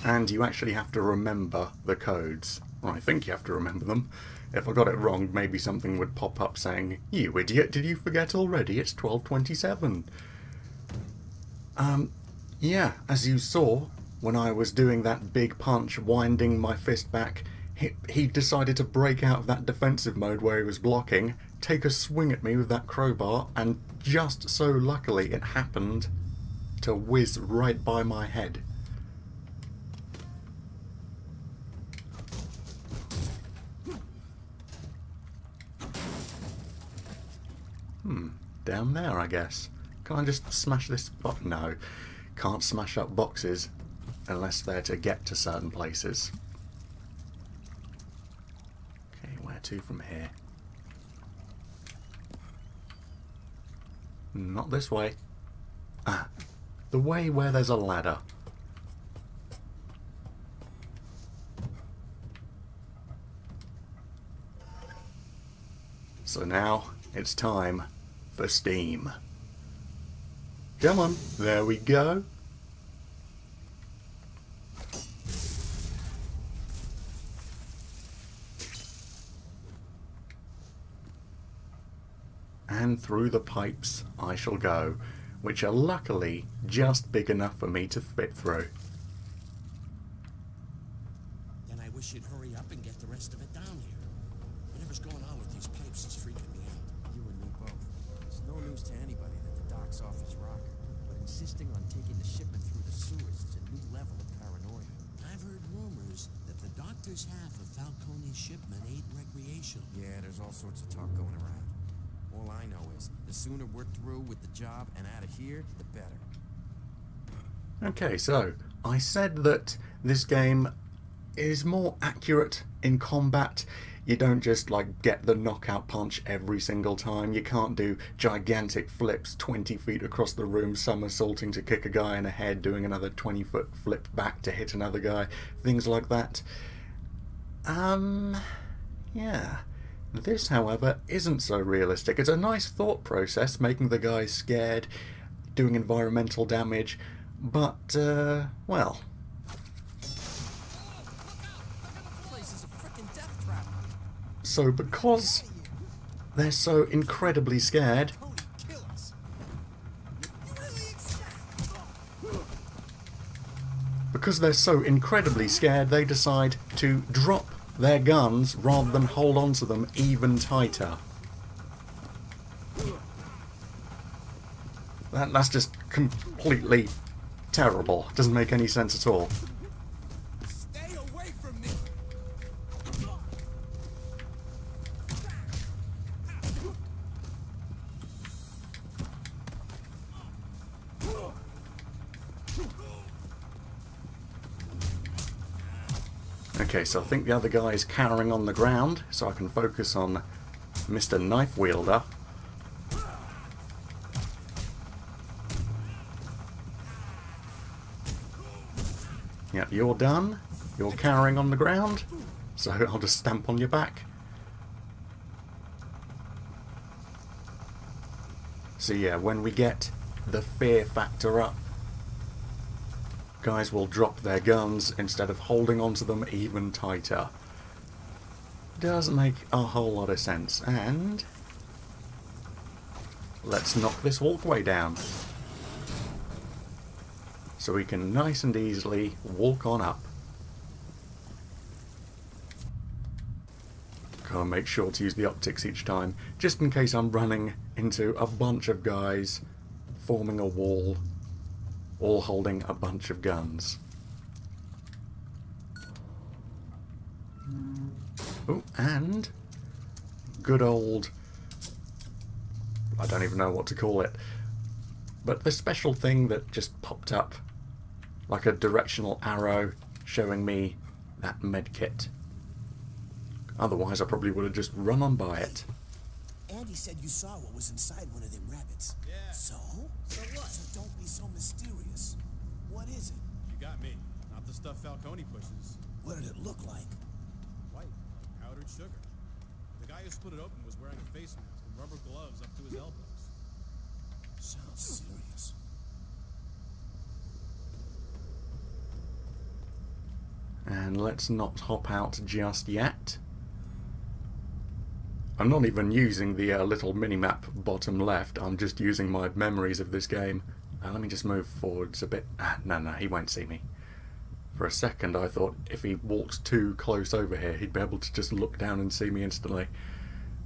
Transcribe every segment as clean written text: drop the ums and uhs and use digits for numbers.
and you actually have to remember the codes. Or I think you have to remember them. If I got it wrong, maybe something would pop up saying, "You idiot, did you forget already? It's 12:27. Yeah, as you saw, when I was doing that big punch, winding my fist back, he decided to break out of that defensive mode where he was blocking, take a swing at me with that crowbar, and just so luckily it happened to whiz right by my head. Down there, I guess. Can I just smash this button? No. Can't smash up boxes unless they're to get to certain places. Okay, where to from here? Not this way. Ah, the way where there's a ladder. So now it's time for steam. Come on, there we go. And through the pipes I shall go, which are luckily just big enough for me to fit through. Then I wish you'd hurry up and get the rest of it down here. Whatever's going on with these pipes is freaking me out. You and me both. It's no news to anybody that the dock's off his rocker, but insisting on taking the shipment through the sewers is a new level of paranoia. I've heard rumors that the doctor's half of Falcone's shipment ain't recreational. Yeah, there's all sorts of talk going around. All I know is, the sooner we're through with the job and out of here, the better. Okay, so I said that this game is more accurate in combat. You don't just like get the knockout punch every single time. You can't do gigantic flips 20 feet across the room, somersaulting to kick a guy in the head, doing another 20-foot flip back to hit another guy, things like that. Yeah. This, however, isn't so realistic. It's a nice thought process, making the guys scared, doing environmental damage, but, well... So because they're so incredibly scared, they decide to drop their guns rather than hold on to them even tighter. That's just completely terrible. Doesn't make any sense at all. Stay away from me! Okay, so I think the other guy is cowering on the ground, so I can focus on Mr. Knife Wielder. Yep, you're done. You're cowering on the ground, so I'll just stamp on your back. So yeah, when we get the fear factor up, guys will drop their guns instead of holding onto them even tighter. Does make a whole lot of sense. And let's knock this walkway down, so we can nice and easily walk on up. Gotta make sure to use the optics each time, just in case I'm running into a bunch of guys forming a wall, all holding a bunch of guns. Oh, and good old... I don't even know what to call it, but the special thing that just popped up like a directional arrow showing me that medkit. Otherwise I probably would have just run on by it. Andy said you saw what was inside one of them rabbits. Yeah. So? So what? So don't be so mysterious. What is it? You got me. Not the stuff Falcone pushes. What did it look like? White, like powdered sugar. The guy who split it open was wearing a face mask and rubber gloves up to his elbows. Sounds serious. And let's not hop out just yet. I'm not even using the little mini-map bottom left, I'm just using my memories of this game. Let me just move forwards a bit. No, he won't see me. For a second I thought if he walked too close over here he'd be able to just look down and see me instantly.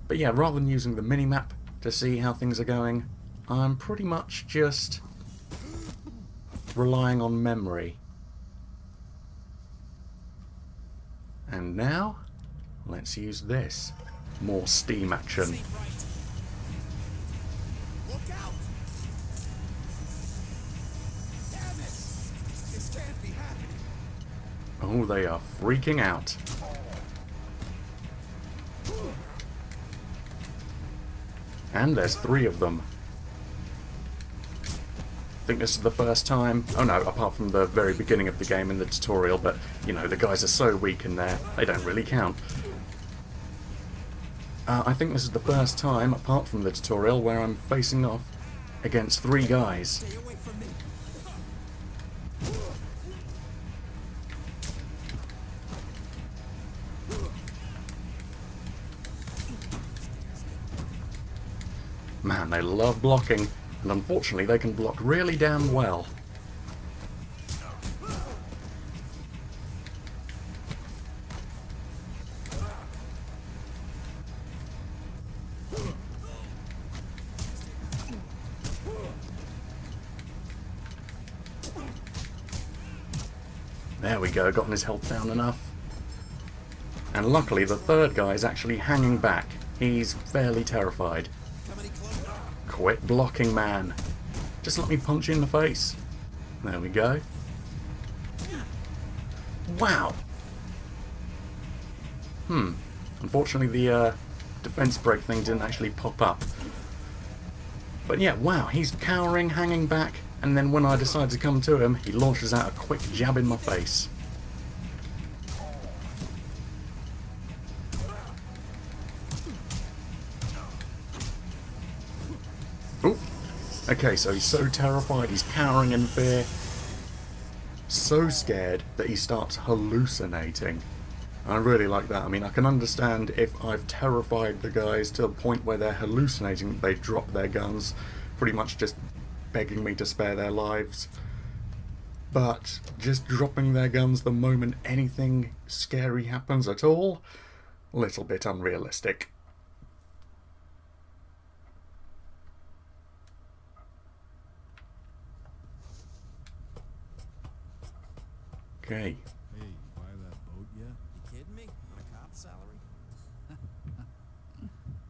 But yeah, rather than using the mini-map to see how things are going, I'm pretty much just relying on memory. And now, let's use this. More steam action. Look out! Damn it! This can't be happening. Oh, they are freaking out. And there's 3 of them. I think this is the first time... Oh no, apart from the very beginning of the game in the tutorial, but, you know, the guys are so weak in there, they don't really count. I think this is the first time, apart from the tutorial, where I'm facing off against 3 guys. Stay away from me. Man, they love blocking, and unfortunately they can block really damn well. There we go, gotten his health down enough. And luckily the 3rd guy is actually hanging back. He's fairly terrified. Quit blocking, man. Just let me punch you in the face. There we go. Wow. Unfortunately the defense break thing didn't actually pop up. But yeah, wow, he's cowering, hanging back, and then when I decide to come to him, he launches out a quick jab in my face. Ooh. Okay, so he's so terrified, he's cowering in fear, so scared that he starts hallucinating. I really like that. I mean, I can understand if I've terrified the guys to the point where they're hallucinating, they drop their guns, pretty much just begging me to spare their lives. But just dropping their guns the moment anything scary happens at all, a little bit unrealistic. Okay. Hey, you buy that boat yet? You kidding me? On a cop's salary?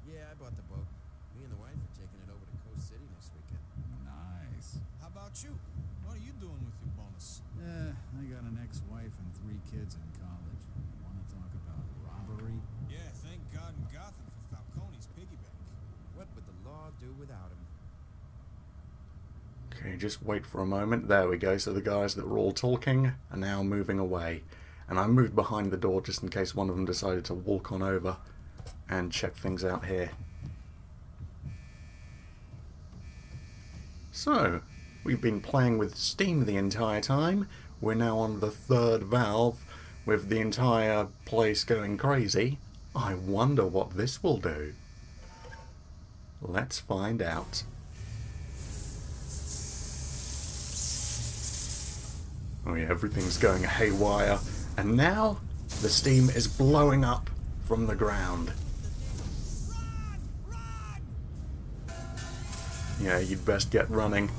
Yeah, I bought the boat. Me and the wife are taking it over to Coast City next weekend. Nice. How about you? What are you doing with your bonus? I got an ex-wife and 3 kids in college. You want to talk about robbery? Yeah, thank God in Gotham for Falcone's piggy bank. What would the law do without him? Okay, just wait for a moment. There we go. So the guys that were all talking are now moving away. And I moved behind the door just in case one of them decided to walk on over and check things out here. So, we've been playing with Steam the entire time. We're now on the 3rd valve with the entire place going crazy. I wonder what this will do. Let's find out. Oh yeah, everything's going haywire. And now, the steam is blowing up from the ground. Yeah, you'd best get running.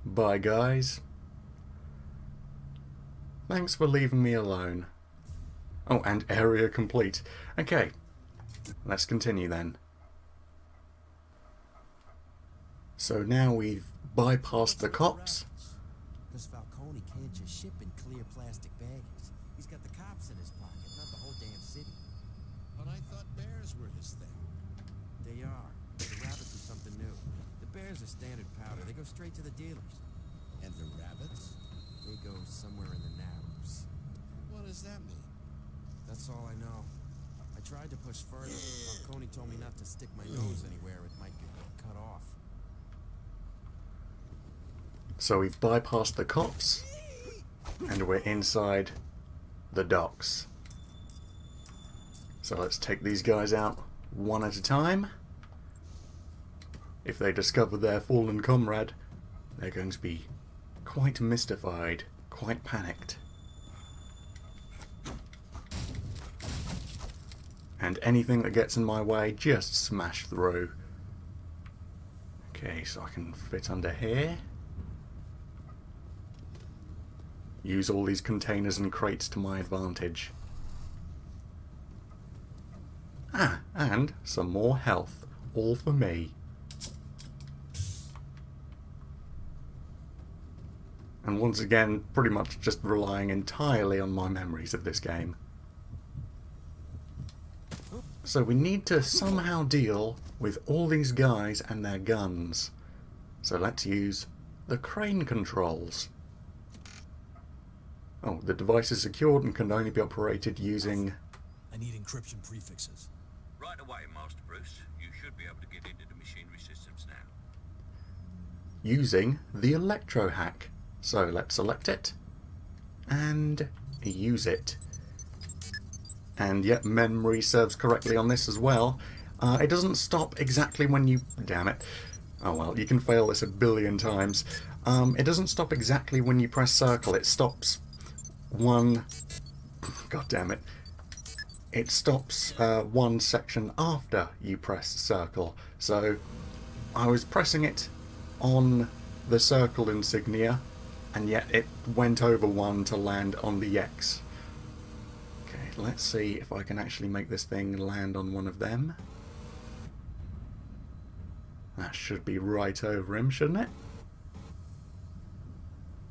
Bye, guys. Thanks for leaving me alone. Oh, and area complete. Okay, let's continue then. So now we've bypassed the cops. Because Falcone can't just ship in clear plastic bags. He's got the cops in his pocket, not the whole damn city. But I thought bears were his thing. They are. The rabbits are something new. The bears are standard powder. They go straight to the dealers. And the rabbits? They go somewhere in the narrows. What does that mean? That's all I know. I tried to push further. Falcone told me not to stick my nose anywhere. It might get cut off. So we've bypassed the cops, and we're inside the docks. So let's take these guys out one at a time. If they discover their fallen comrade, they're going to be quite mystified, quite panicked. And anything that gets in my way, just smash through. Okay, so I can fit under here. Use all these containers and crates to my advantage. Ah, and some more health. All for me. And once again, pretty much just relying entirely on my memories of this game. So we need to somehow deal with all these guys and their guns. So let's use the crane controls. Oh, the device is secured and can only be operated using... I need encryption prefixes. Right away, Master Bruce. You should be able to get into the machinery systems now. using the electro hack. So let's select it and use it. And yet memory serves correctly on this as well. It doesn't stop exactly when you... Damn it. Oh well, you can fail this a billion times. It doesn't stop exactly when you press circle. It stops one... God damn it. It stops one section after you press circle. So I was pressing it on the circle insignia, and yet it went over one to land on the X. Okay, let's see if I can actually make this thing land on one of them. That should be right over him, shouldn't it?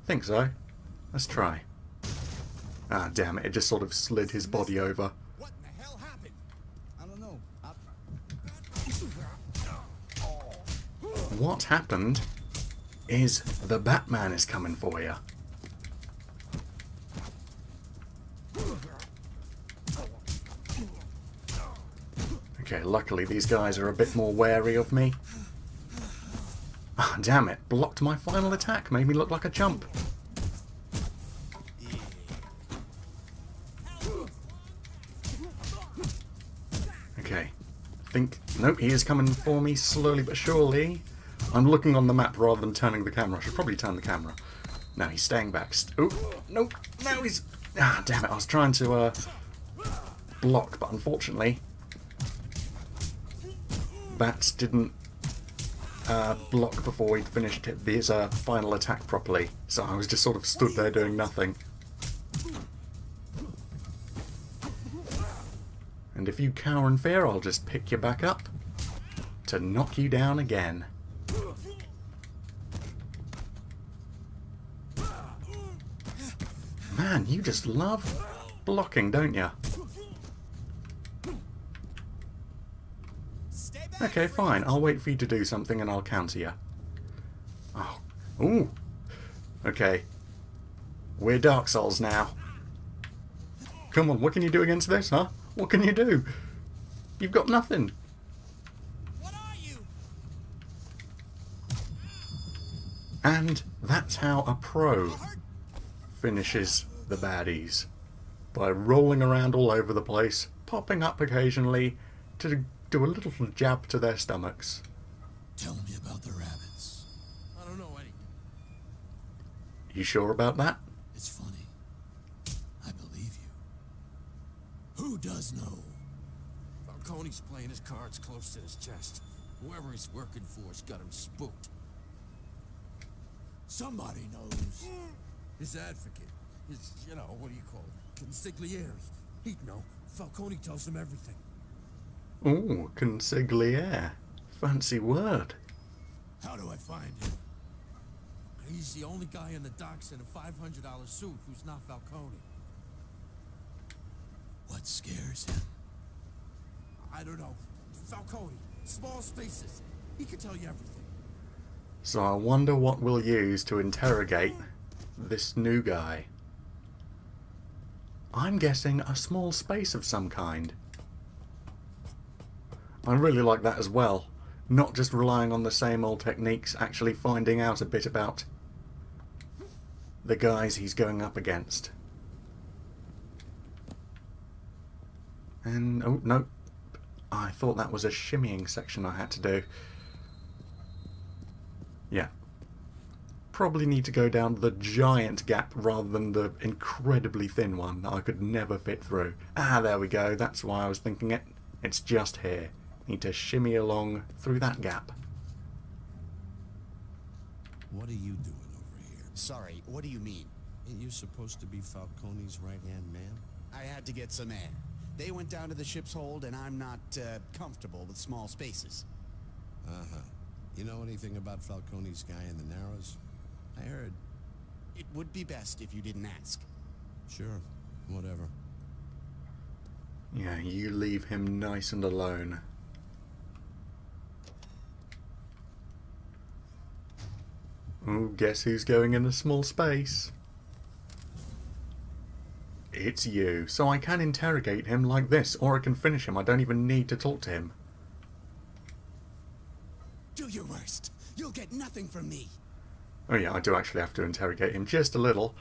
Think so. Let's try. Ah, damn it, it just sort of slid his body over. What in the hell happened? I don't know. What happened is the Batman is coming for you. Okay, luckily these guys are a bit more wary of me. Ah, damn it, blocked my final attack, made me look like a chump. Okay, I think... Nope, he is coming for me slowly but surely. I'm looking on the map rather than turning the camera. I should probably turn the camera. No, he's staying back. Oh, nope, no, he's... Ah, damn it, I was trying to block, but unfortunately... Bats didn't block before he'd finished his final attack properly, so I was just sort of stood there doing nothing. And if you cower in fear, I'll just pick you back up to knock you down again. Man, you just love blocking, don't you? Okay, fine. I'll wait for you to do something and I'll counter you. Oh. Ooh. Okay. We're Dark Souls now. Come on, what can you do against this, huh? What can you do? You've got nothing. What are you? And that's how a pro finishes the baddies. By rolling around all over the place, popping up occasionally to do a little jab to their stomachs. Tell me about the rabbits. I don't know any. You sure about that? It's funny. I believe you. Who does know? Falcone's playing his cards close to his chest. Whoever he's working for's got him spooked. Somebody knows. His advocate, his, what do you call it? Consigliere. He'd know. Falcone tells him everything. Ooh, consigliere. Fancy word. How do I find him? He's the only guy in the docks in a $500 suit who's not Falcone. What scares him? I don't know. Falcone. Small spaces. He can tell you everything. So I wonder what we'll use to interrogate this new guy. I'm guessing a small space of some kind. I really like that as well. Not just relying on the same old techniques, actually finding out a bit about the guys he's going up against. And, oh, no. I thought that was a shimmying section I had to do. Yeah. Probably need to go down the giant gap rather than the incredibly thin one that I could never fit through. Ah, there we go. That's why I was thinking it. It's just here. Need to shimmy along through that gap. What are you doing over here? Sorry, what do you mean? Ain't you supposed to be Falcone's right-hand man? I had to get some air. They went down to the ship's hold, and I'm not comfortable with small spaces. Uh-huh. You know anything about Falcone's guy in the Narrows? I heard. It would be best if you didn't ask. Sure. Whatever. Yeah, you leave him nice and alone. Ooh, guess who's going in a small space? It's you. So I can interrogate him like this, or I can finish him. I don't even need to talk to him. Do your worst. You'll get nothing from me. Oh yeah, I do actually have to interrogate him just a little.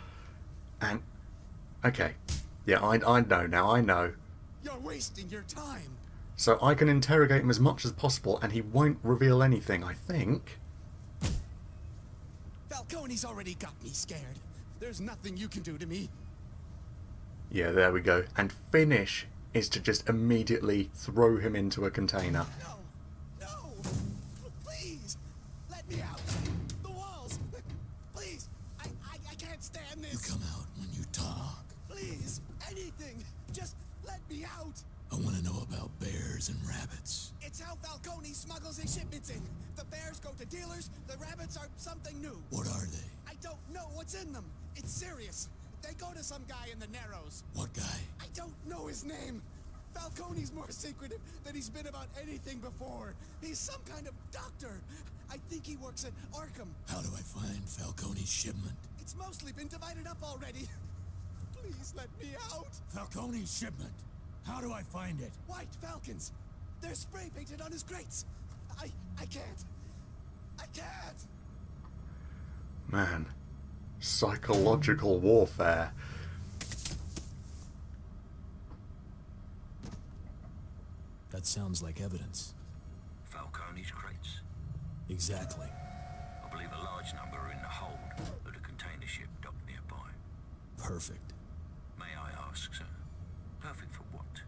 And, okay. Yeah, I know now, I know. You're wasting your time. So I can interrogate him as much as possible and he won't reveal anything, I think. Falcone's already got me scared. There's nothing you can do to me. Yeah, there we go. And finish is to just immediately throw him into a container. No! No! Please! Let me out! The walls! Please! I can't stand this! You come out when you talk. Please! Anything! Just let me out! I want to know about bears and rabbits. It's how Falcone smuggles his shipments in. The bears go to dealers, the rabbits are something new. What are they? I don't know what's in them. It's serious. They go to some guy in the Narrows. What guy? I don't know his name. Falcone's more secretive than he's been about anything before. He's some kind of doctor. I think he works at Arkham. How do I find Falcone's shipment? It's mostly been divided up already. Please let me out. Falcone's shipment? How do I find it? White Falcons. They're spray painted on his crates. I can't. I can't. Man. Psychological warfare. That sounds like evidence. Falcone's crates. Exactly. I believe a large number are in the hold of the container ship docked nearby. Perfect. May I ask, sir? Perfect for what?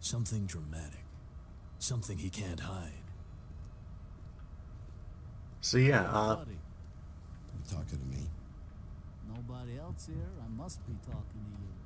Something dramatic. Something he can't hide. So yeah, Buddy, You talking to me? nobody else here. I must be talking to you.